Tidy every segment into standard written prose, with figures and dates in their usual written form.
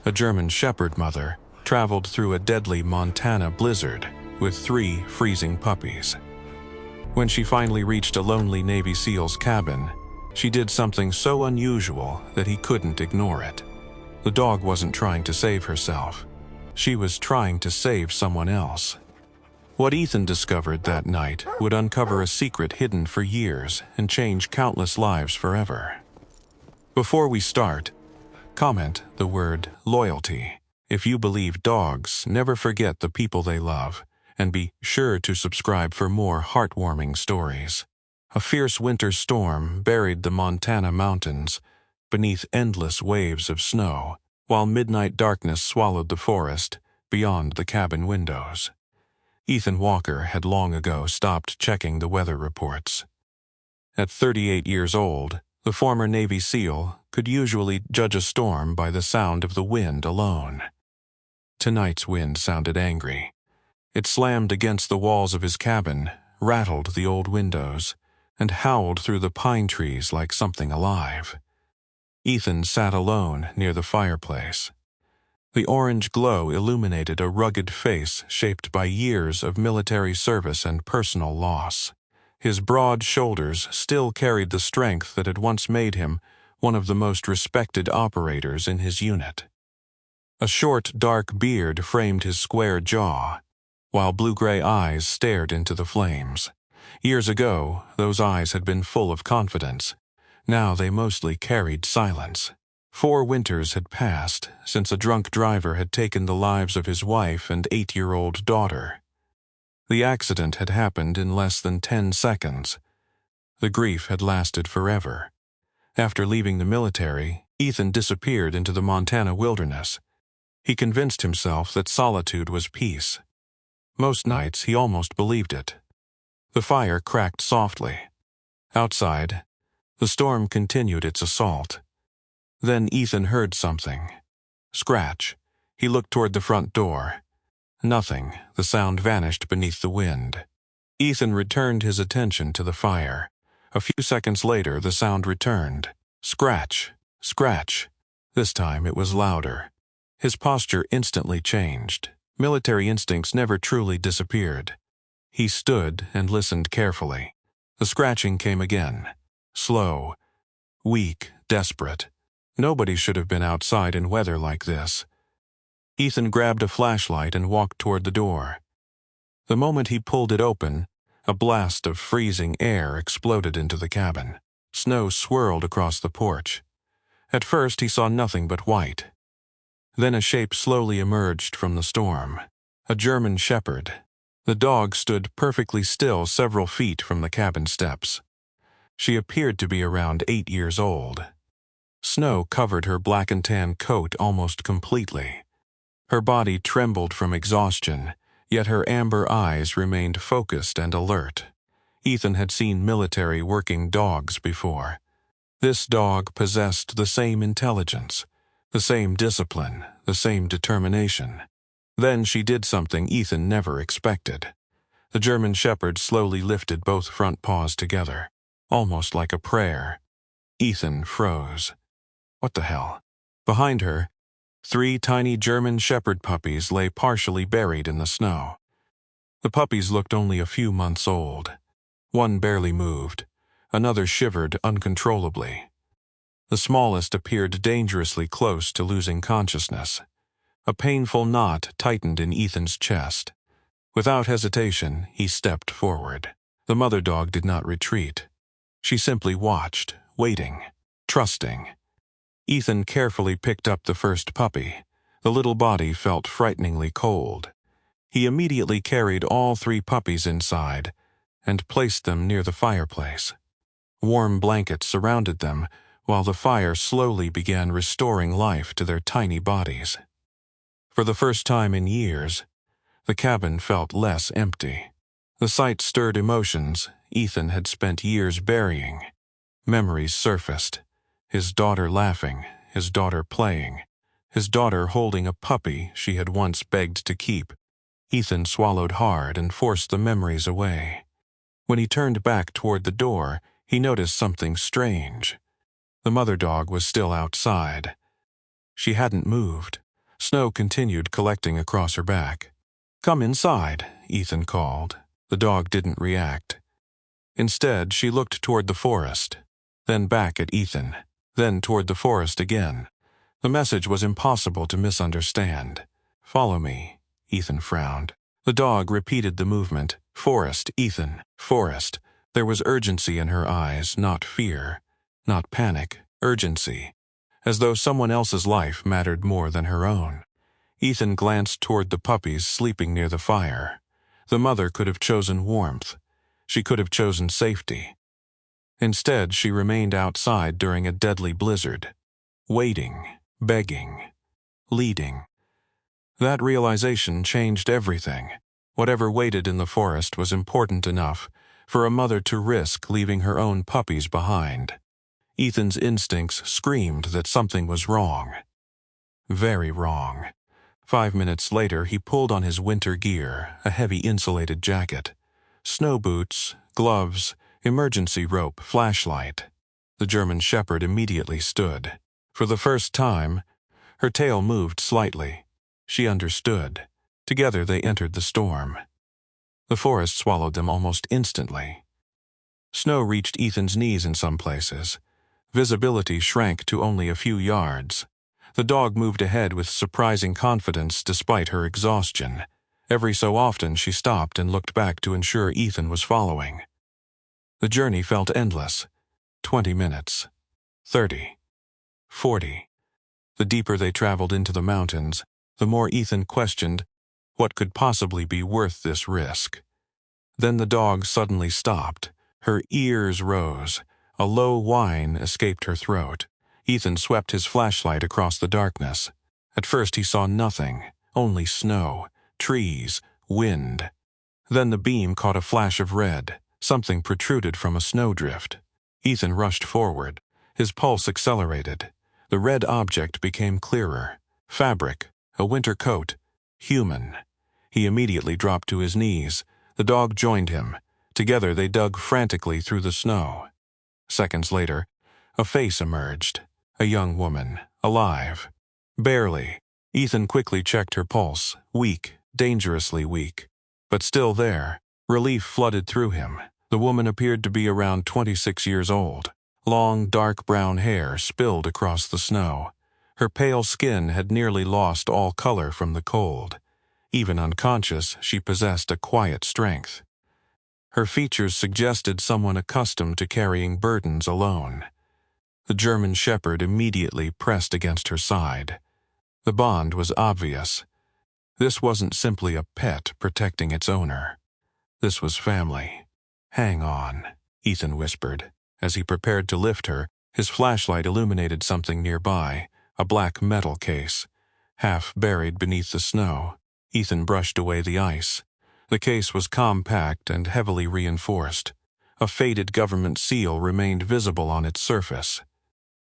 A German Shepherd mother traveled through a deadly Montana blizzard with 3 freezing puppies. When she finally reached a lonely Navy SEAL's cabin, she did something so unusual that he couldn't ignore it. The dog wasn't trying to save herself. She was trying to save someone else. What Ethan discovered that night would uncover a secret hidden for years and change countless lives forever. Before we start, comment the word loyalty if you believe dogs never forget the people they love, and be sure to subscribe for more heartwarming stories. A fierce winter storm buried the Montana mountains beneath endless waves of snow, while midnight darkness swallowed the forest beyond the cabin windows. Ethan Walker had long ago stopped checking the weather reports. At 38 years old, the former Navy SEAL could usually judge a storm by the sound of the wind alone. Tonight's wind sounded angry. It slammed against the walls of his cabin, rattled the old windows, and howled through the pine trees like something alive. Ethan sat alone near the fireplace. The orange glow illuminated a rugged face shaped by years of military service and personal loss. His broad shoulders still carried the strength that had once made him one of the most respected operators in his unit. A short, dark beard framed his square jaw, while blue-gray eyes stared into the flames. Years ago, those eyes had been full of confidence. Now they mostly carried silence. 4 winters had passed since a drunk driver had taken the lives of his wife and 8-year-old daughter. The accident had happened in less than 10 seconds. The grief had lasted forever. After leaving the military, Ethan disappeared into the Montana wilderness. He convinced himself that solitude was peace. Most nights he almost believed it. The fire cracked softly. Outside, the storm continued its assault. Then Ethan heard something. Scratch. He looked toward the front door. Nothing. The sound vanished beneath the wind. Ethan returned his attention to the fire. A few seconds later, the sound returned. Scratch. Scratch. This time it was louder. His posture instantly changed. Military instincts never truly disappeared. He stood and listened carefully. The scratching came again. Slow. Weak. Desperate. Nobody should have been outside in weather like this. Ethan grabbed a flashlight and walked toward the door. The moment he pulled it open, a blast of freezing air exploded into the cabin. Snow swirled across the porch. At first he saw nothing but white. Then a shape slowly emerged from the storm. A German Shepherd. The dog stood perfectly still several feet from the cabin steps. She appeared to be around 8 years old. Snow covered her black and tan coat almost completely. Her body trembled from exhaustion, yet her amber eyes remained focused and alert. Ethan had seen military working dogs before. This dog possessed the same intelligence, the same discipline, the same determination. Then she did something Ethan never expected. The German Shepherd slowly lifted both front paws together, almost like a prayer. Ethan froze. What the hell? Behind her, 3 tiny German Shepherd puppies lay partially buried in the snow. The puppies looked only a few months old. One barely moved. Another shivered uncontrollably. The smallest appeared dangerously close to losing consciousness. A painful knot tightened in Ethan's chest. Without hesitation, he stepped forward. The mother dog did not retreat. She simply watched, waiting, trusting. Ethan carefully picked up the first puppy. The little body felt frighteningly cold. He immediately carried all 3 puppies inside and placed them near the fireplace. Warm blankets surrounded them, while the fire slowly began restoring life to their tiny bodies. For the first time in years, the cabin felt less empty. The sight stirred emotions Ethan had spent years burying. Memories surfaced. His daughter laughing, his daughter playing, his daughter holding a puppy she had once begged to keep. Ethan swallowed hard and forced the memories away. When he turned back toward the door, he noticed something strange. The mother dog was still outside. She hadn't moved. Snow continued collecting across her back. "Come inside," Ethan called. The dog didn't react. Instead, she looked toward the forest, then back at Ethan, then toward the forest again. The message was impossible to misunderstand. "Follow me," Ethan frowned. The dog repeated the movement. "Forest, Ethan, forest." There was urgency in her eyes, not fear, not panic, urgency, as though someone else's life mattered more than her own. Ethan glanced toward the puppies sleeping near the fire. The mother could have chosen warmth. She could have chosen safety. Instead, she remained outside during a deadly blizzard, waiting, begging, leading. That realization changed everything. Whatever waited in the forest was important enough for a mother to risk leaving her own puppies behind. Ethan's instincts screamed that something was wrong. Very wrong. 5 minutes later, he pulled on his winter gear, a heavy insulated jacket, snow boots, gloves, emergency rope, flashlight. The German Shepherd immediately stood. For the first time, her tail moved slightly. She understood. Together they entered the storm. The forest swallowed them almost instantly. Snow reached Ethan's knees in some places. Visibility shrank to only a few yards. The dog moved ahead with surprising confidence despite her exhaustion. Every so often she stopped and looked back to ensure Ethan was following. The journey felt endless. 20 minutes. 30. 40. The deeper they traveled into the mountains, the more Ethan questioned what could possibly be worth this risk. Then the dog suddenly stopped. Her ears rose. A low whine escaped her throat. Ethan swept his flashlight across the darkness. At first he saw nothing, only snow, trees, wind. Then the beam caught a flash of red. Something protruded from a snowdrift. Ethan rushed forward. His pulse accelerated. The red object became clearer. Fabric, a winter coat, human. He immediately dropped to his knees. The dog joined him. Together they dug frantically through the snow. Seconds later, a face emerged. A young woman, alive. Barely. Ethan quickly checked her pulse. Weak, dangerously weak. But still there. Relief flooded through him. The woman appeared to be around 26 years old. Long, dark brown hair spilled across the snow. Her pale skin had nearly lost all color from the cold. Even unconscious, she possessed a quiet strength. Her features suggested someone accustomed to carrying burdens alone. The German Shepherd immediately pressed against her side. The bond was obvious. This wasn't simply a pet protecting its owner. This was family. "Hang on," Ethan whispered. As he prepared to lift her, his flashlight illuminated something nearby, a black metal case. Half buried beneath the snow, Ethan brushed away the ice. The case was compact and heavily reinforced. A faded government seal remained visible on its surface.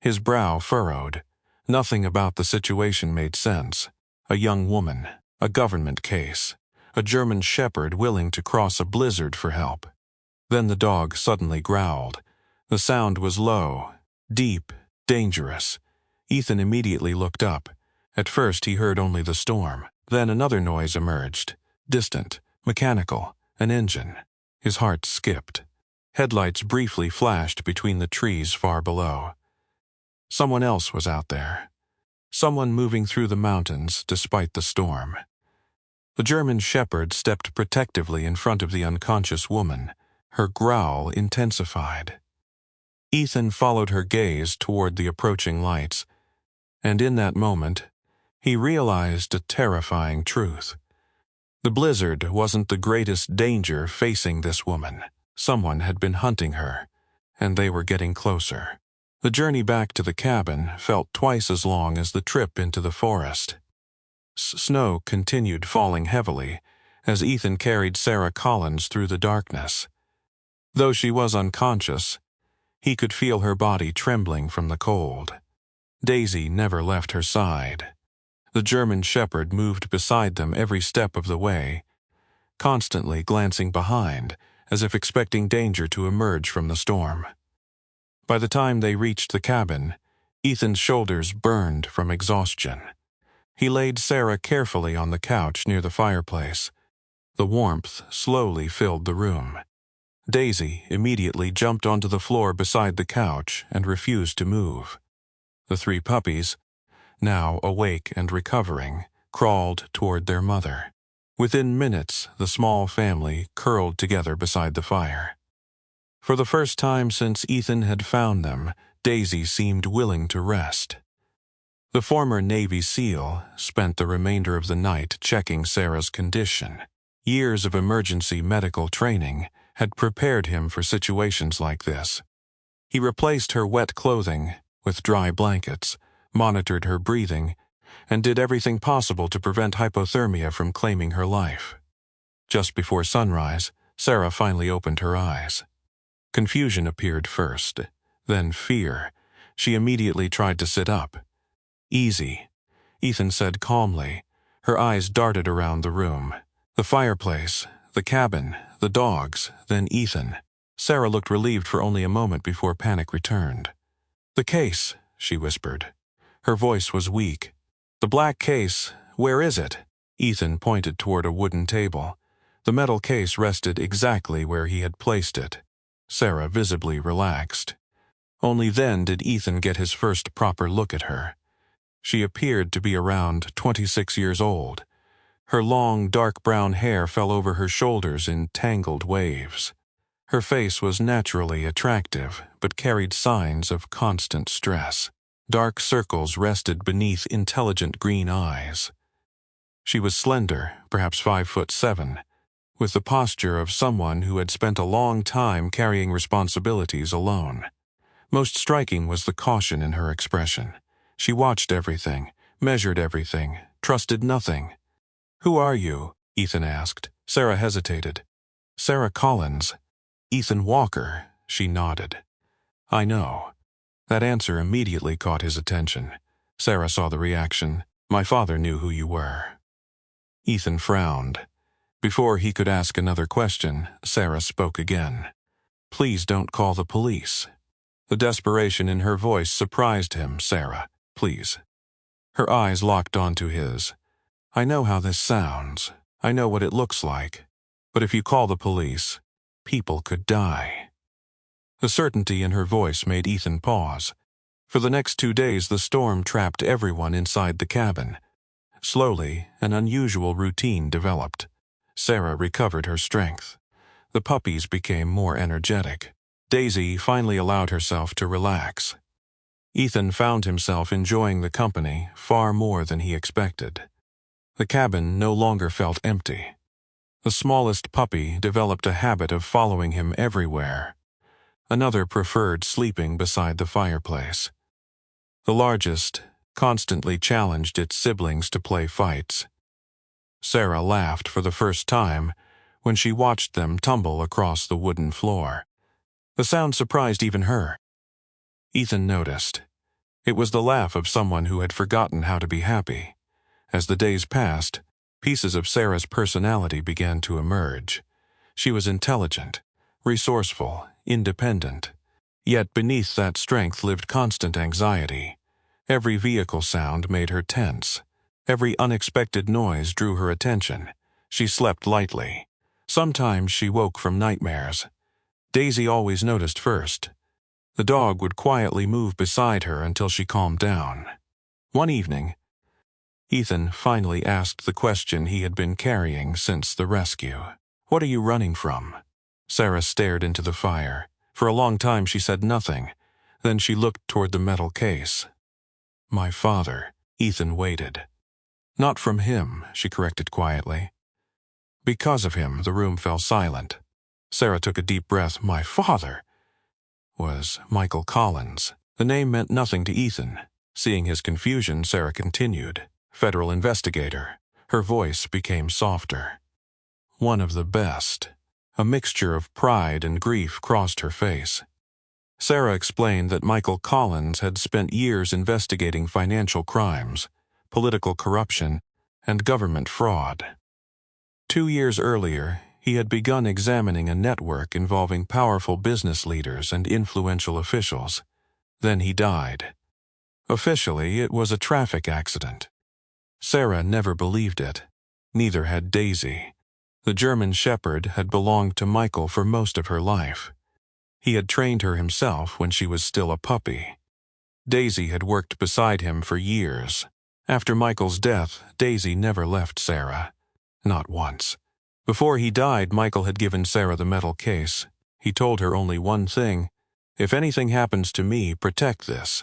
His brow furrowed. Nothing about the situation made sense. A young woman, a government case, a German Shepherd willing to cross a blizzard for help. Then the dog suddenly growled. The sound was low, deep, dangerous. Ethan immediately looked up. At first he heard only the storm. Then another noise emerged. Distant, mechanical, an engine. His heart skipped. Headlights briefly flashed between the trees far below. Someone else was out there. Someone moving through the mountains despite the storm. The German Shepherd stepped protectively in front of the unconscious woman. Her growl intensified. Ethan followed her gaze toward the approaching lights, and in that moment, he realized a terrifying truth. The blizzard wasn't the greatest danger facing this woman. Someone had been hunting her, and they were getting closer. The journey back to the cabin felt twice as long as the trip into the forest. Snow continued falling heavily as Ethan carried Sarah Collins through the darkness. Though she was unconscious, he could feel her body trembling from the cold. Daisy never left her side. The German Shepherd moved beside them every step of the way, constantly glancing behind as if expecting danger to emerge from the storm. By the time they reached the cabin, Ethan's shoulders burned from exhaustion. He laid Sarah carefully on the couch near the fireplace. The warmth slowly filled the room. Daisy immediately jumped onto the floor beside the couch and refused to move. The three puppies, now awake and recovering, crawled toward their mother. Within minutes, the small family curled together beside the fire. For the first time since Ethan had found them, Daisy seemed willing to rest. The former Navy SEAL spent the remainder of the night checking Sarah's condition. Years of emergency medical training had prepared him for situations like this. He replaced her wet clothing with dry blankets, monitored her breathing, and did everything possible to prevent hypothermia from claiming her life. Just before sunrise, Sarah finally opened her eyes. Confusion appeared first, then fear. She immediately tried to sit up. "Easy," Ethan said calmly. Her eyes darted around the room. The fireplace, the cabin, the dogs, then Ethan. Sarah looked relieved for only a moment before panic returned. "The case," she whispered. Her voice was weak. "The black case, where is it?" Ethan pointed toward a wooden table. The metal case rested exactly where he had placed it. Sarah visibly relaxed. Only then did Ethan get his first proper look at her. She appeared to be around 26 years old. Her long, dark brown hair fell over her shoulders in tangled waves. Her face was naturally attractive, but carried signs of constant stress. Dark circles rested beneath intelligent green eyes. She was slender, perhaps 5'7", with the posture of someone who had spent a long time carrying responsibilities alone. Most striking was the caution in her expression. She watched everything, measured everything, trusted nothing. "Who are you?" Ethan asked. Sarah hesitated. "Sarah Collins." "Ethan Walker," she nodded. "I know." That answer immediately caught his attention. Sarah saw the reaction. "My father knew who you were." Ethan frowned. Before he could ask another question, Sarah spoke again. "Please don't call the police." The desperation in her voice surprised him. "Sarah, please." Her eyes locked onto his. "I know how this sounds. I know what it looks like. But if you call the police, people could die." The certainty in her voice made Ethan pause. For the next 2 days, the storm trapped everyone inside the cabin. Slowly, an unusual routine developed. Sarah recovered her strength. The puppies became more energetic. Daisy finally allowed herself to relax. Ethan found himself enjoying the company far more than he expected. The cabin no longer felt empty. The smallest puppy developed a habit of following him everywhere. Another preferred sleeping beside the fireplace. The largest constantly challenged its siblings to play fights. Sarah laughed for the first time when she watched them tumble across the wooden floor. The sound surprised even her. Ethan noticed. It was the laugh of someone who had forgotten how to be happy. As the days passed, pieces of Sarah's personality began to emerge. She was intelligent, resourceful, independent. Yet beneath that strength lived constant anxiety. Every vehicle sound made her tense. Every unexpected noise drew her attention. She slept lightly. Sometimes she woke from nightmares. Daisy always noticed first. The dog would quietly move beside her until she calmed down. One evening, Ethan finally asked the question he had been carrying since the rescue. "What are you running from?" Sarah stared into the fire. For a long time she said nothing. Then she looked toward the metal case. "My father." Ethan waited. "Not from him," she corrected quietly. Because of him, the room fell silent. Sarah took a deep breath. "My father was Michael Collins." The name meant nothing to Ethan. Seeing his confusion, Sarah continued. "Federal investigator." Her voice became softer. "One of the best." A mixture of pride and grief crossed her face. Sarah explained that Michael Collins had spent years investigating financial crimes, political corruption, and government fraud. 2 years earlier, he had begun examining a network involving powerful business leaders and influential officials. Then he died. Officially, it was a traffic accident. Sarah never believed it. Neither had Daisy. The German Shepherd had belonged to Michael for most of her life. He had trained her himself when she was still a puppy. Daisy had worked beside him for years. After Michael's death, Daisy never left Sarah. Not once. Before he died, Michael had given Sarah the metal case. He told her only one thing: "If anything happens to me, protect this."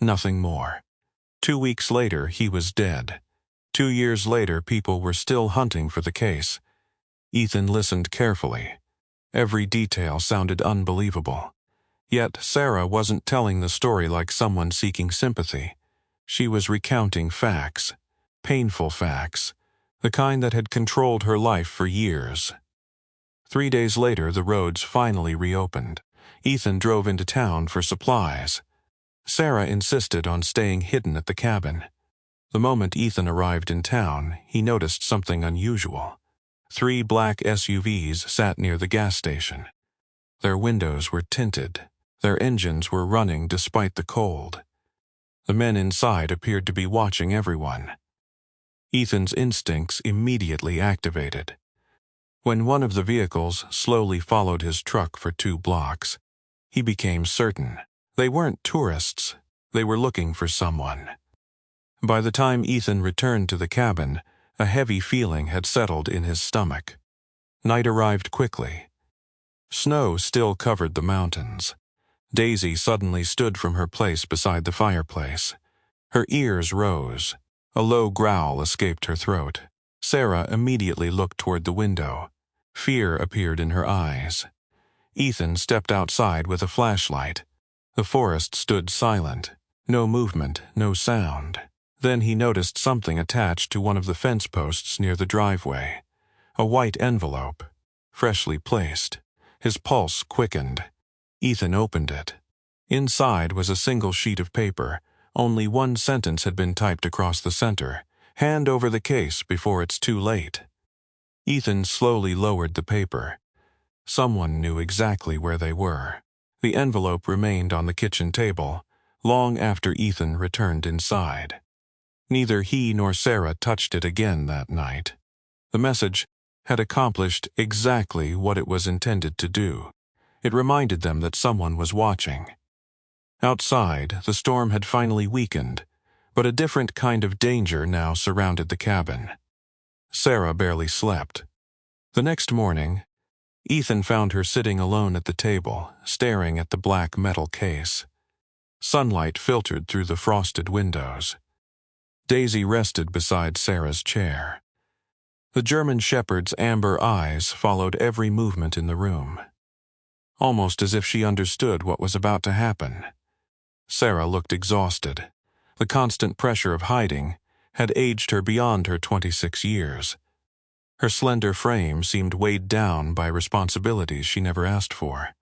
Nothing more. 2 weeks later, he was dead. 2 years later, people were still hunting for the case. Ethan listened carefully. Every detail sounded unbelievable. Yet Sarah wasn't telling the story like someone seeking sympathy. She was recounting facts. Painful facts. The kind that had controlled her life for years. 3 days later, the roads finally reopened. Ethan drove into town for supplies. Sarah insisted on staying hidden at the cabin. The moment Ethan arrived in town, he noticed something unusual. 3 black SUVs sat near the gas station. Their windows were tinted. Their engines were running despite the cold. The men inside appeared to be watching everyone. Ethan's instincts immediately activated. When one of the vehicles slowly followed his truck for 2 blocks, he became certain. They weren't tourists. They were looking for someone. By the time Ethan returned to the cabin, a heavy feeling had settled in his stomach. Night arrived quickly. Snow still covered the mountains. Daisy suddenly stood from her place beside the fireplace. Her ears rose. A low growl escaped her throat. Sarah immediately looked toward the window. Fear appeared in her eyes. Ethan stepped outside with a flashlight. The forest stood silent. No movement, no sound. Then he noticed something attached to one of the fence posts near the driveway. A white envelope, freshly placed. His pulse quickened. Ethan opened it. Inside was a single sheet of paper. Only one sentence had been typed across the center: "Hand over the case before it's too late." Ethan slowly lowered the paper. Someone knew exactly where they were. The envelope remained on the kitchen table, long after Ethan returned inside. Neither he nor Sarah touched it again that night. The message had accomplished exactly what it was intended to do. It reminded them that someone was watching. Outside, the storm had finally weakened, but a different kind of danger now surrounded the cabin. Sarah barely slept. The next morning, Ethan found her sitting alone at the table, staring at the black metal case. Sunlight filtered through the frosted windows. Daisy rested beside Sarah's chair. The German Shepherd's amber eyes followed every movement in the room, almost as if she understood what was about to happen. Sarah looked exhausted. The constant pressure of hiding had aged her beyond her 26 years. Her slender frame seemed weighed down by responsibilities she never asked for.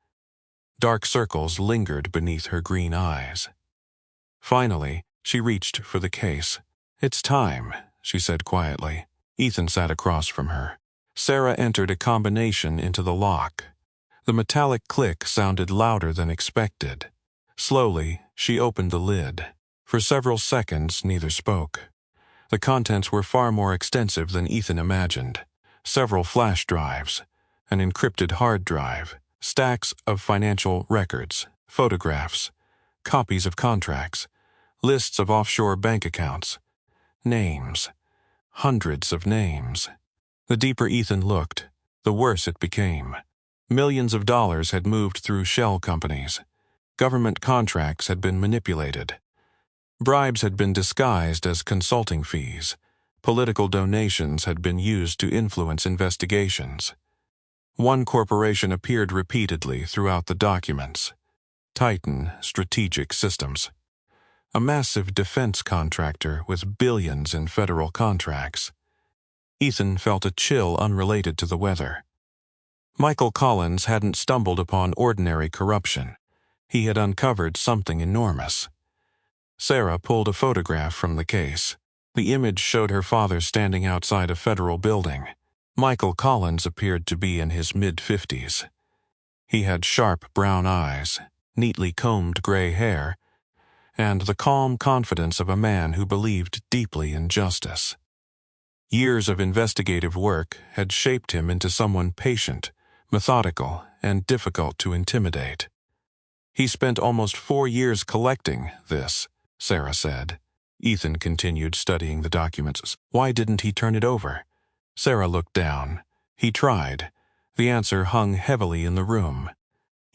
Dark circles lingered beneath her green eyes. Finally, she reached for the case. "It's time," she said quietly. Ethan sat across from her. Sarah entered a combination into the lock. The metallic click sounded louder than expected. Slowly, she opened the lid. For several seconds, neither spoke. The contents were far more extensive than Ethan imagined. Several flash drives, an encrypted hard drive, stacks of financial records, photographs, copies of contracts, lists of offshore bank accounts, names, hundreds of names. The deeper Ethan looked, the worse it became. Millions of dollars had moved through shell companies. Government contracts had been manipulated. Bribes had been disguised as consulting fees. Political donations had been used to influence investigations. One corporation appeared repeatedly throughout the documents: Titan Strategic Systems, a massive defense contractor with billions in federal contracts. Ethan felt a chill unrelated to the weather. Michael Collins hadn't stumbled upon ordinary corruption. He had uncovered something enormous. Sarah pulled a photograph from the case. The image showed her father standing outside a federal building. Michael Collins appeared to be in his mid-50s. He had sharp brown eyes, neatly combed gray hair, and the calm confidence of a man who believed deeply in justice. Years of investigative work had shaped him into someone patient, methodical, and difficult to intimidate. "He spent almost 4 years collecting this," Sarah said. Ethan continued studying the documents. "Why didn't he turn it over?" Sarah looked down. "He tried." The answer hung heavily in the room.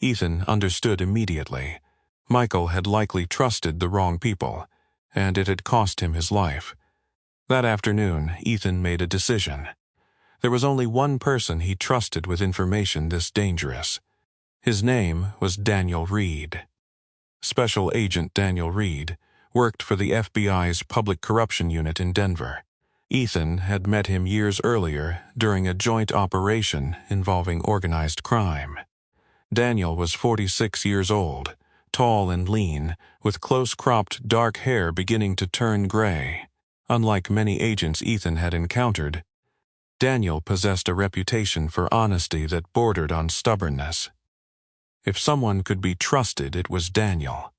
Ethan understood immediately. Michael had likely trusted the wrong people, and it had cost him his life. That afternoon, Ethan made a decision. There was only one person he trusted with information this dangerous. His name was Daniel Reed. Special Agent Daniel Reed worked for the FBI's Public Corruption Unit in Denver. Ethan had met him years earlier during a joint operation involving organized crime. Daniel was 46 years old, tall and lean, with close-cropped dark hair beginning to turn gray. Unlike many agents Ethan had encountered, Daniel possessed a reputation for honesty that bordered on stubbornness. If someone could be trusted, it was Daniel.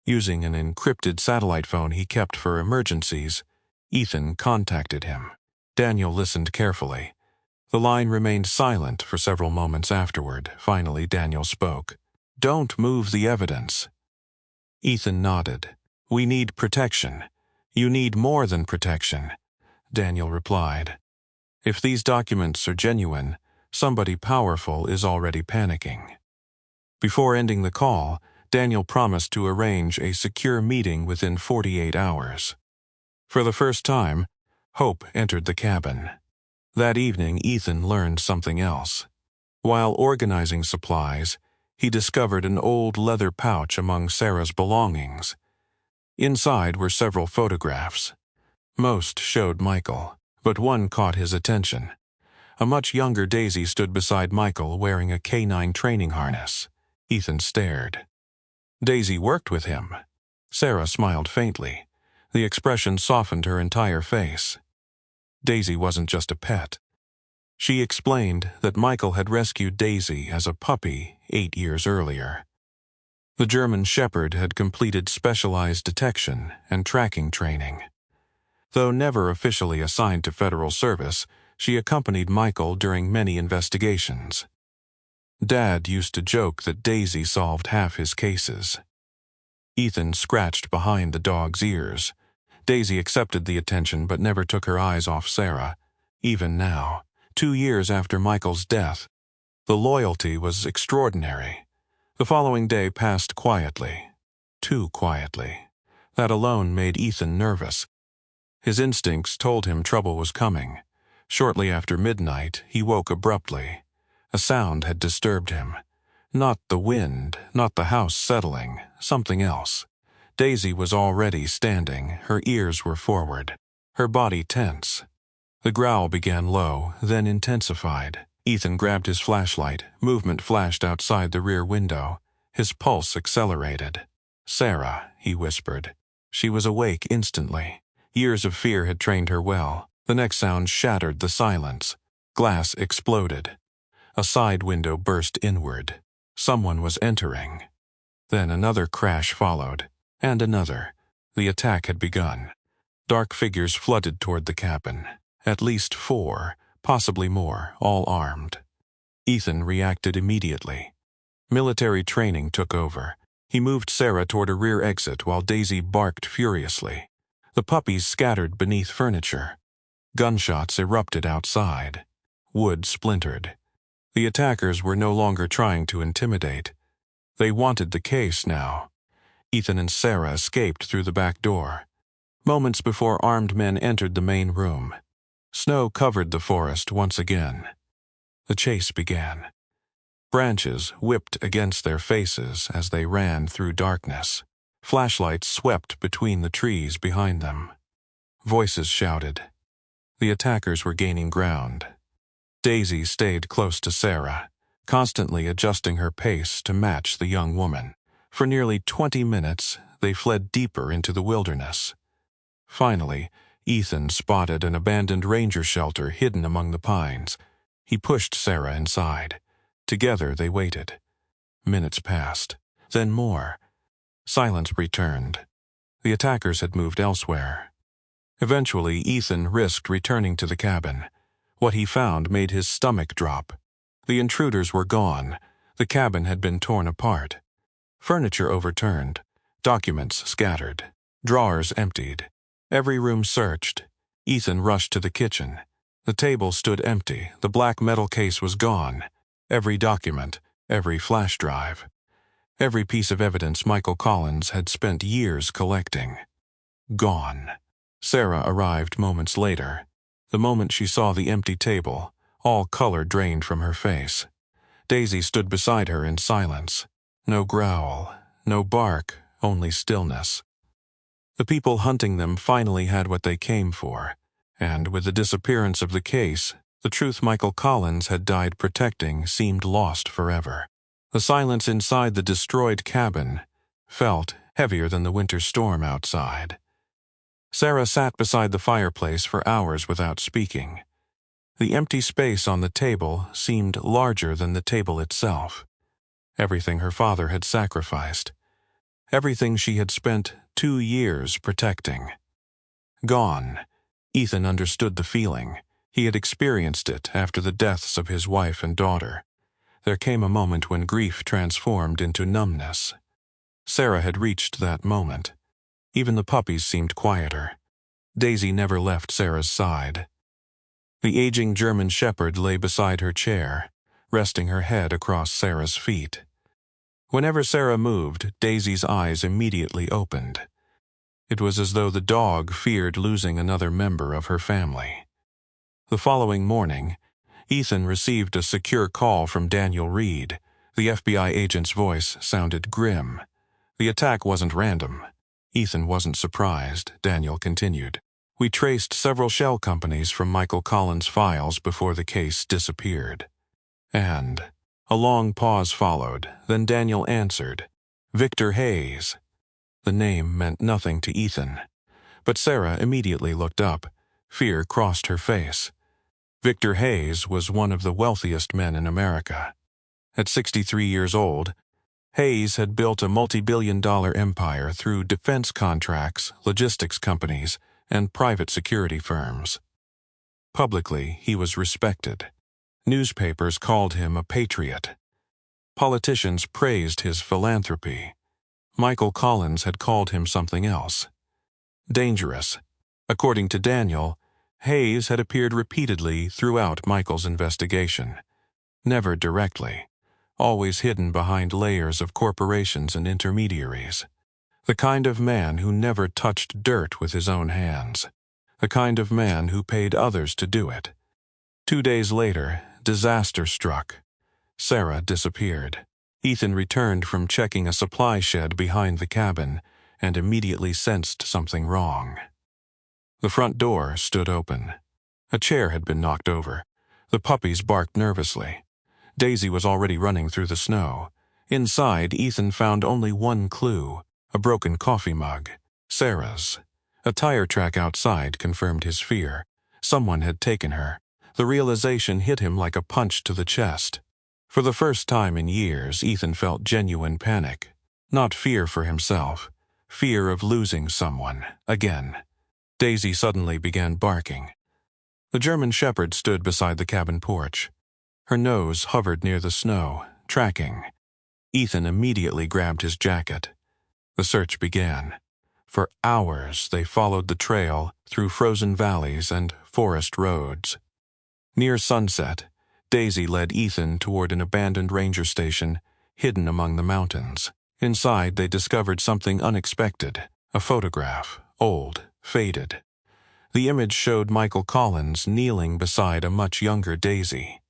Using an encrypted satellite phone he kept for emergencies, Ethan contacted him. Daniel listened carefully. The line remained silent for several moments afterward. Finally, Daniel spoke. "Don't move the evidence." Ethan nodded. "We need protection." "You need more than protection," Daniel replied. "If these documents are genuine, somebody powerful is already panicking." Before ending the call, Daniel promised to arrange a secure meeting within 48 hours. For the first time, hope entered the cabin. That evening, Ethan learned something else. While organizing supplies, he discovered an old leather pouch among Sarah's belongings. Inside were several photographs. Most showed Michael, but one caught his attention. A much younger Daisy stood beside Michael wearing a canine training harness. Ethan stared. Daisy worked with him. Sarah smiled faintly. The expression softened her entire face. Daisy wasn't just a pet. She explained that Michael had rescued Daisy as a puppy 8 years earlier. The German Shepherd had completed specialized detection and tracking training. Though never officially assigned to federal service, she accompanied Michael during many investigations. Dad used to joke that Daisy solved half his cases. Ethan scratched behind the dog's ears. Daisy accepted the attention but never took her eyes off Sarah. Even now, 2 years after Michael's death, the loyalty was extraordinary. The following day passed quietly. Too quietly. That alone made Ethan nervous. His instincts told him trouble was coming. Shortly after midnight, he woke abruptly. A sound had disturbed him. Not the wind, not the house settling, something else. Daisy was already standing, her ears were forward, her body tense. The growl began low, then intensified. Ethan grabbed his flashlight. Movement flashed outside the rear window. His pulse accelerated. "Sarah," he whispered. She was awake instantly. Years of fear had trained her well. The next sound shattered the silence. Glass exploded. A side window burst inward. Someone was entering. Then another crash followed, and another. The attack had begun. Dark figures flooded toward the cabin. At least 4, possibly more, all armed. Ethan reacted immediately. Military training took over. He moved Sarah toward a rear exit while Daisy barked furiously. The puppies scattered beneath furniture. Gunshots erupted outside. Wood splintered. The attackers were no longer trying to intimidate. They wanted the case now. Ethan and Sarah escaped through the back door. Moments before armed men entered the main room. Snow covered the forest once again. The chase began. Branches whipped against their faces as they ran through darkness. Flashlights swept between the trees behind them. Voices shouted. The attackers were gaining ground. Daisy stayed close to Sarah, constantly adjusting her pace to match the young woman. For nearly 20 minutes, they fled deeper into the wilderness. Finally, Ethan spotted an abandoned ranger shelter hidden among the pines. He pushed Sarah inside. Together they waited. Minutes passed, then more. Silence returned. The attackers had moved elsewhere. Eventually, Ethan risked returning to the cabin. What he found made his stomach drop. The intruders were gone. The cabin had been torn apart. Furniture overturned. Documents scattered. Drawers emptied. Every room searched. Ethan rushed to the kitchen. The table stood empty. The black metal case was gone. Every document, every flash drive, every piece of evidence Michael Collins had spent years collecting. Gone. Sarah arrived moments later. The moment she saw the empty table, all color drained from her face. Daisy stood beside her in silence. No growl, no bark, only stillness. The people hunting them finally had what they came for, and with the disappearance of the case, the truth Michael Collins had died protecting seemed lost forever. The silence inside the destroyed cabin felt heavier than the winter storm outside. Sarah sat beside the fireplace for hours without speaking. The empty space on the table seemed larger than the table itself. Everything her father had sacrificed. Everything she had spent 2 years protecting. Gone. Ethan understood the feeling. He had experienced it after the deaths of his wife and daughter. There came a moment when grief transformed into numbness. Sarah had reached that moment. Even the puppies seemed quieter. Daisy never left Sarah's side. The aging German shepherd lay beside her chair, resting her head across Sarah's feet. Whenever Sarah moved, Daisy's eyes immediately opened. It was as though the dog feared losing another member of her family. The following morning, Ethan received a secure call from Daniel Reed. The FBI agent's voice sounded grim. The attack wasn't random. Ethan wasn't surprised. Daniel continued. We traced several shell companies from Michael Collins' files before the case disappeared. And a long pause followed. Then Daniel answered, Victor Hayes. The name meant nothing to Ethan, but Sarah immediately looked up. Fear crossed her face. Victor Hayes was one of the wealthiest men in America. At 63 years old, Hayes had built a multi-billion-dollar empire through defense contracts, logistics companies, and private security firms. Publicly, he was respected. Newspapers called him a patriot. Politicians praised his philanthropy. Michael Collins had called him something else. Dangerous. According to Daniel, Hayes had appeared repeatedly throughout Michael's investigation. Never directly. Always hidden behind layers of corporations and intermediaries. The kind of man who never touched dirt with his own hands. The kind of man who paid others to do it. 2 days later, disaster struck. Sarah disappeared. Ethan returned from checking a supply shed behind the cabin and immediately sensed something wrong. The front door stood open. A chair had been knocked over. The puppies barked nervously. Daisy was already running through the snow. Inside, Ethan found only one clue, a broken coffee mug. Sarah's. A tire track outside confirmed his fear. Someone had taken her. The realization hit him like a punch to the chest. For the first time in years, Ethan felt genuine panic. Not fear for himself. Fear of losing someone, again. Daisy suddenly began barking. The German shepherd stood beside the cabin porch. Her nose hovered near the snow, tracking. Ethan immediately grabbed his jacket. The search began. For hours they followed the trail through frozen valleys and forest roads. Near sunset, Daisy led Ethan toward an abandoned ranger station hidden among the mountains. Inside they discovered something unexpected, a photograph, old, faded. The image showed Michael Collins kneeling beside a much younger Daisy.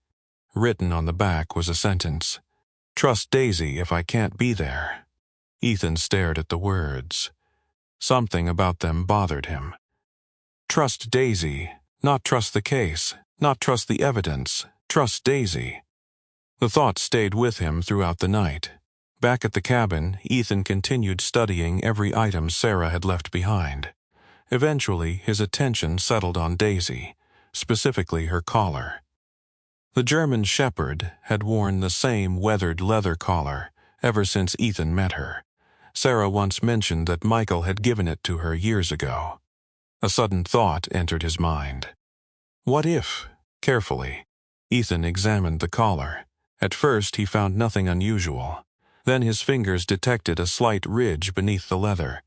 Written on the back was a sentence, "Trust Daisy if I can't be there." Ethan stared at the words. Something about them bothered him. Trust Daisy, not trust the case, not trust the evidence, trust Daisy. The thought stayed with him throughout the night. Back at the cabin, Ethan continued studying every item Sarah had left behind. Eventually, his attention settled on Daisy, specifically her collar. The German shepherd had worn the same weathered leather collar ever since Ethan met her. Sarah once mentioned that Michael had given it to her years ago. A sudden thought entered his mind. What if? Carefully, Ethan examined the collar. At first he found nothing unusual. Then his fingers detected a slight ridge beneath the leather.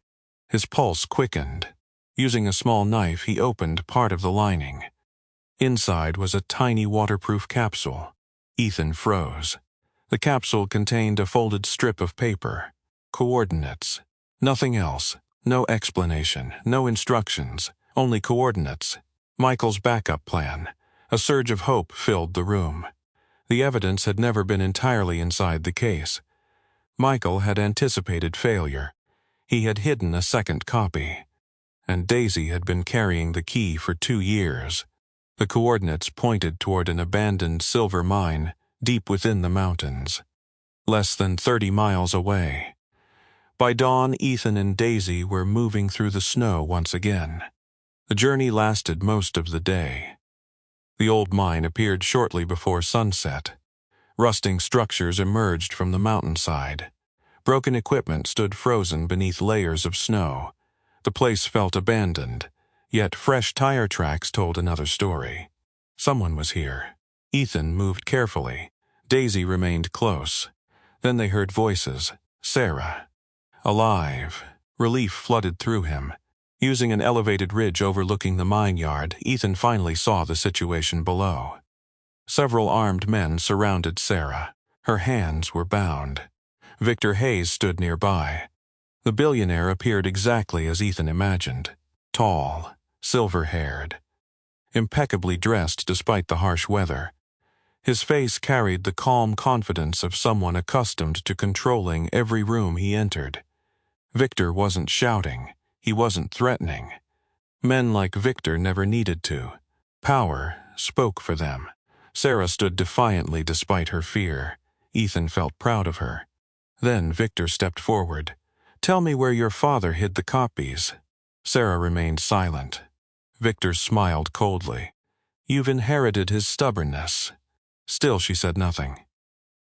His pulse quickened. Using a small knife, he opened part of the lining. Inside was a tiny waterproof capsule. Ethan froze. The capsule contained a folded strip of paper. Coordinates. Nothing else. No explanation, no instructions, only coordinates. Michael's backup plan. A surge of hope filled the room. The evidence had never been entirely inside the case. Michael had anticipated failure. He had hidden a second copy. And Daisy had been carrying the key for 2 years. The coordinates pointed toward an abandoned silver mine deep within the mountains, less than 30 miles away. By dawn, Ethan and Daisy were moving through the snow once again. The journey lasted most of the day. The old mine appeared shortly before sunset. Rusting structures emerged from the mountainside. Broken equipment stood frozen beneath layers of snow. The place felt abandoned, yet fresh tire tracks told another story. Someone was here. Ethan moved carefully. Daisy remained close. Then they heard voices. Sarah. Alive. Relief flooded through him. Using an elevated ridge overlooking the mine yard, Ethan finally saw the situation below. Several armed men surrounded Sarah. Her hands were bound. Victor Hayes stood nearby. The billionaire appeared exactly as Ethan imagined. Tall, silver-haired, impeccably dressed despite the harsh weather. His face carried the calm confidence of someone accustomed to controlling every room he entered. Victor wasn't shouting. He wasn't threatening. Men like Victor never needed to. Power spoke for them. Sarah stood defiantly despite her fear. Ethan felt proud of her. Then Victor stepped forward. "Tell me where your father hid the copies." Sarah remained silent. Victor smiled coldly. "You've inherited his stubbornness." Still she said nothing.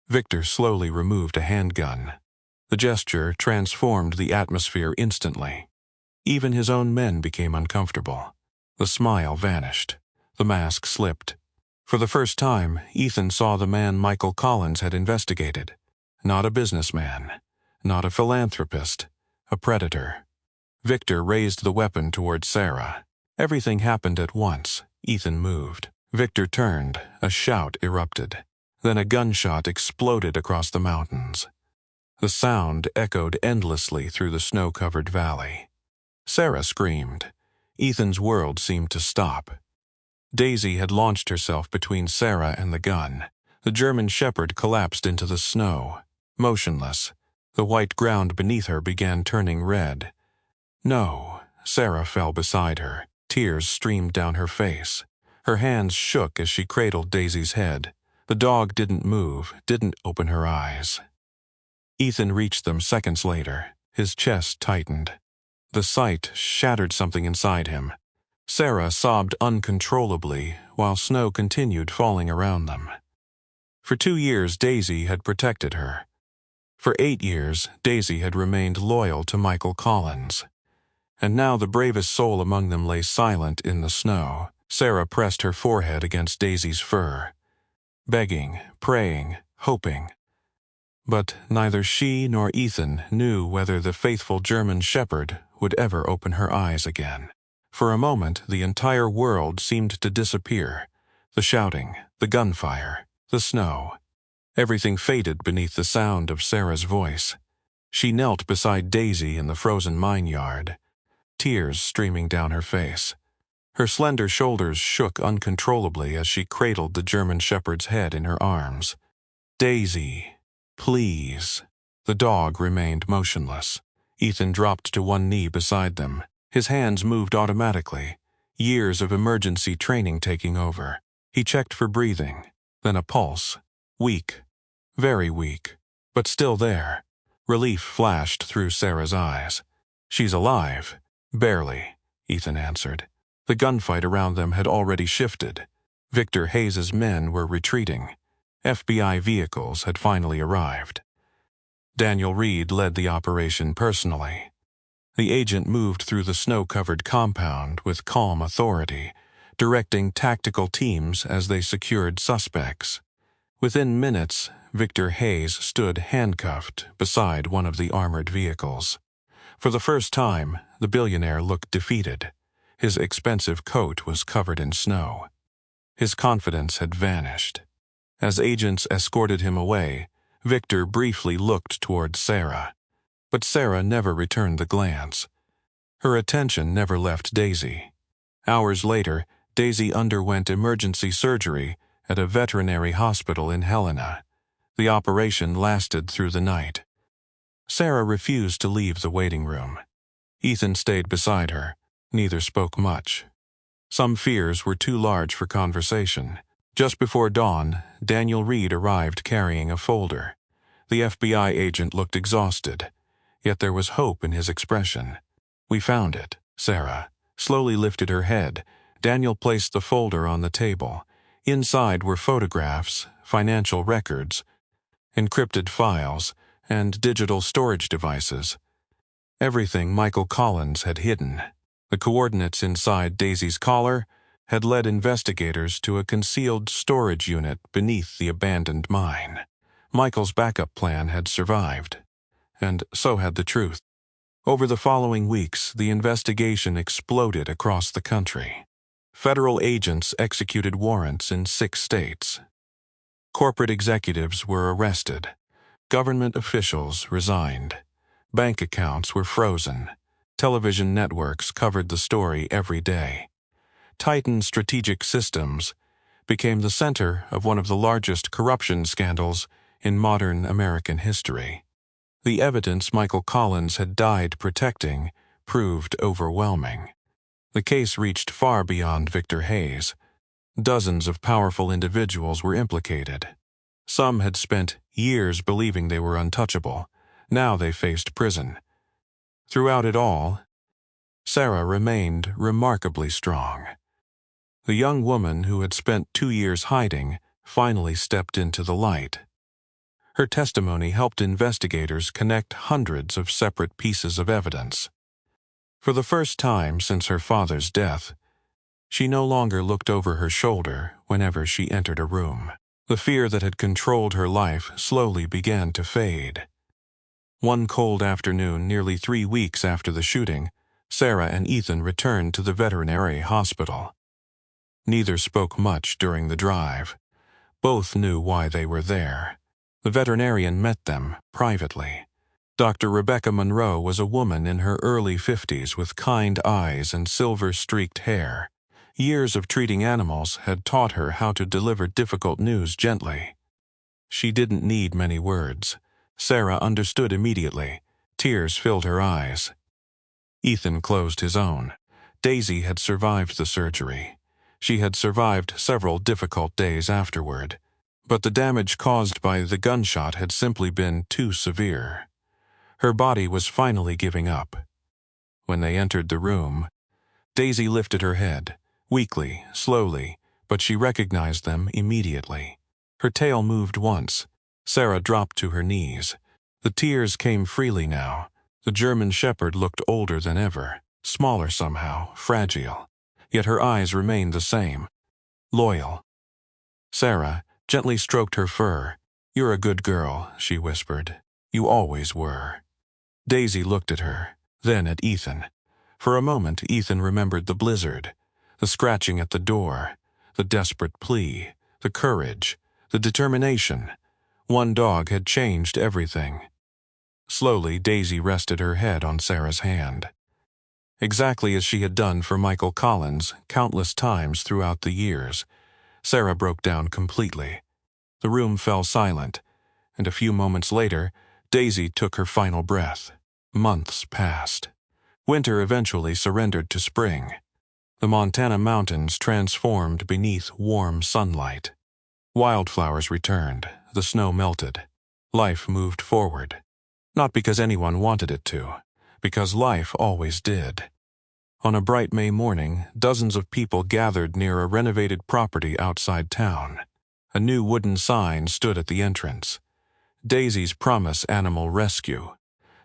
Victor slowly removed a handgun. The gesture transformed the atmosphere instantly. Even his own men became uncomfortable. The smile vanished. The mask slipped. For the first time, Ethan saw the man Michael Collins had investigated. Not a businessman. Not a philanthropist. A predator. Victor raised the weapon toward Sarah. Everything happened at once. Ethan moved. Victor turned. A shout erupted. Then a gunshot exploded across the mountains. The sound echoed endlessly through the snow-covered valley. Sarah screamed. Ethan's world seemed to stop. Daisy had launched herself between Sarah and the gun. The German shepherd collapsed into the snow, motionless. The white ground beneath her began turning red. No, Sarah fell beside her. Tears streamed down her face. Her hands shook as she cradled Daisy's head. The dog didn't move, didn't open her eyes. Ethan reached them seconds later. His chest tightened. The sight shattered something inside him. Sarah sobbed uncontrollably while snow continued falling around them. For 2 years, Daisy had protected her. For 8 years, Daisy had remained loyal to Michael Collins. And now the bravest soul among them lay silent in the snow. Sarah pressed her forehead against Daisy's fur, begging, praying, hoping. But neither she nor Ethan knew whether the faithful German shepherd would ever open her eyes again. For a moment, the entire world seemed to disappear. The shouting, the gunfire, the snow. Everything faded beneath the sound of Sarah's voice. She knelt beside Daisy in the frozen mine yard, tears streaming down her face. Her slender shoulders shook uncontrollably as she cradled the German shepherd's head in her arms. "Daisy, please." The dog remained motionless. Ethan dropped to one knee beside them. His hands moved automatically, years of emergency training taking over. He checked for breathing, then a pulse. Weak, very weak, but still there. Relief flashed through Sarah's eyes. "She's alive." "Barely," Ethan answered. The gunfight around them had already shifted. Victor Hayes's men were retreating. FBI vehicles had finally arrived. Daniel Reed led the operation personally. The agent moved through the snow-covered compound with calm authority, directing tactical teams as they secured suspects. Within minutes, Victor Hayes stood handcuffed beside one of the armored vehicles. For the first time, the billionaire looked defeated. His expensive coat was covered in snow. His confidence had vanished. As agents escorted him away, Victor briefly looked toward Sarah. But Sarah never returned the glance. Her attention never left Daisy. Hours later, Daisy underwent emergency surgery at a veterinary hospital in Helena. The operation lasted through the night. Sarah refused to leave the waiting room. Ethan stayed beside her. Neither spoke much. Some fears were too large for conversation. Just before dawn, Daniel Reed arrived carrying a folder. The FBI agent looked exhausted, yet there was hope in his expression. "We found it." Sarah slowly lifted her head. Daniel placed the folder on the table. Inside were photographs, financial records, encrypted files, and digital storage devices. Everything Michael Collins had hidden. The coordinates inside Daisy's collar had led investigators to a concealed storage unit beneath the abandoned mine. Michael's backup plan had survived, and so had the truth. Over the following weeks, the investigation exploded across the country. Federal agents executed warrants in 6 states. Corporate executives were arrested. Government officials resigned. Bank accounts were frozen. Television networks covered the story every day. Titan Strategic Systems became the center of one of the largest corruption scandals in modern American history. The evidence Michael Collins had died protecting proved overwhelming. The case reached far beyond Victor Hayes. Dozens of powerful individuals were implicated. Some had spent years believing they were untouchable. Now they faced prison. Throughout it all, Sarah remained remarkably strong. The young woman who had spent 2 years hiding finally stepped into the light. Her testimony helped investigators connect hundreds of separate pieces of evidence. For the first time since her father's death, she no longer looked over her shoulder whenever she entered a room. The fear that had controlled her life slowly began to fade. One cold afternoon, nearly 3 weeks after the shooting, Sarah and Ethan returned to the veterinary hospital. Neither spoke much during the drive. Both knew why they were there. The veterinarian met them privately. Dr. Rebecca Monroe was a woman in her early 50s with kind eyes and silver-streaked hair. Years of treating animals had taught her how to deliver difficult news gently. She didn't need many words. Sarah understood immediately. Tears filled her eyes. Ethan closed his own. Daisy had survived the surgery. She had survived several difficult days afterward. But the damage caused by the gunshot had simply been too severe. Her body was finally giving up. When they entered the room, Daisy lifted her head, weakly, slowly, but she recognized them immediately. Her tail moved once. Sarah dropped to her knees. The tears came freely now. The German shepherd looked older than ever, smaller somehow, fragile. Yet her eyes remained the same, loyal. Sarah gently stroked her fur. "You're a good girl," she whispered. "You always were." Daisy looked at her, then at Ethan. For a moment, Ethan remembered the blizzard, the scratching at the door, the desperate plea, the courage, the determination. One dog had changed everything. Slowly, Daisy rested her head on Sarah's hand. Exactly as she had done for Michael Collins countless times throughout the years, Sarah broke down completely. The room fell silent, and a few moments later, Daisy took her final breath. Months passed. Winter eventually surrendered to spring. The Montana mountains transformed beneath warm sunlight. Wildflowers returned, the snow melted. Life moved forward. Not because anyone wanted it to, because life always did. On a bright May morning, dozens of people gathered near a renovated property outside town. A new wooden sign stood at the entrance. Daisy's Promise Animal Rescue.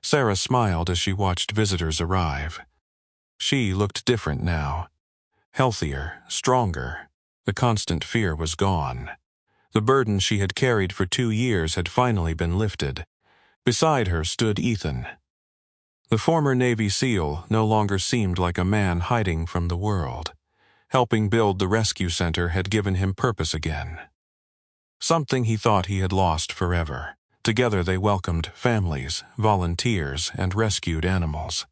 Sarah smiled as she watched visitors arrive. She looked different now. Healthier, stronger. The constant fear was gone. The burden she had carried for 2 years had finally been lifted. Beside her stood Ethan. The former Navy SEAL no longer seemed like a man hiding from the world. Helping build the rescue center had given him purpose again. Something he thought he had lost forever. Together they welcomed families, volunteers, and rescued animals.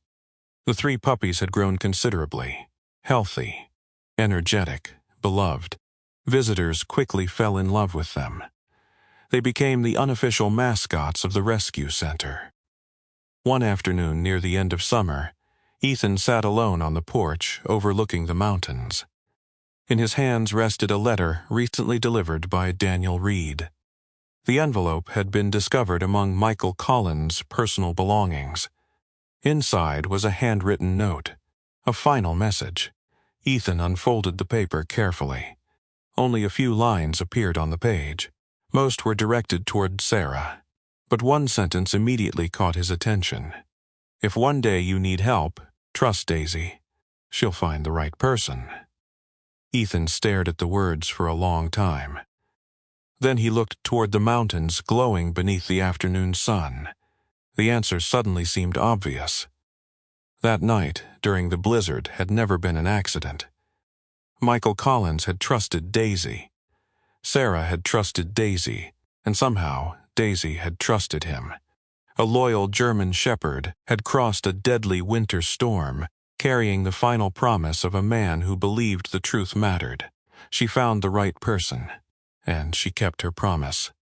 The 3 puppies had grown considerably. Healthy, energetic, beloved. Visitors quickly fell in love with them. They became the unofficial mascots of the rescue center. One afternoon near the end of summer, Ethan sat alone on the porch overlooking the mountains. In his hands rested a letter recently delivered by Daniel Reed. The envelope had been discovered among Michael Collins' personal belongings. Inside was a handwritten note, a final message. Ethan unfolded the paper carefully. Only a few lines appeared on the page. Most were directed toward Sarah. But one sentence immediately caught his attention. If one day you need help, trust Daisy. She'll find the right person. Ethan stared at the words for a long time. Then he looked toward the mountains glowing beneath the afternoon sun. The answer suddenly seemed obvious. That night, during the blizzard, had never been an accident. Michael Collins had trusted Daisy. Sarah had trusted Daisy, and somehow Daisy had trusted him. A loyal German shepherd had crossed a deadly winter storm, carrying the final promise of a man who believed the truth mattered. She found the right person, and she kept her promise.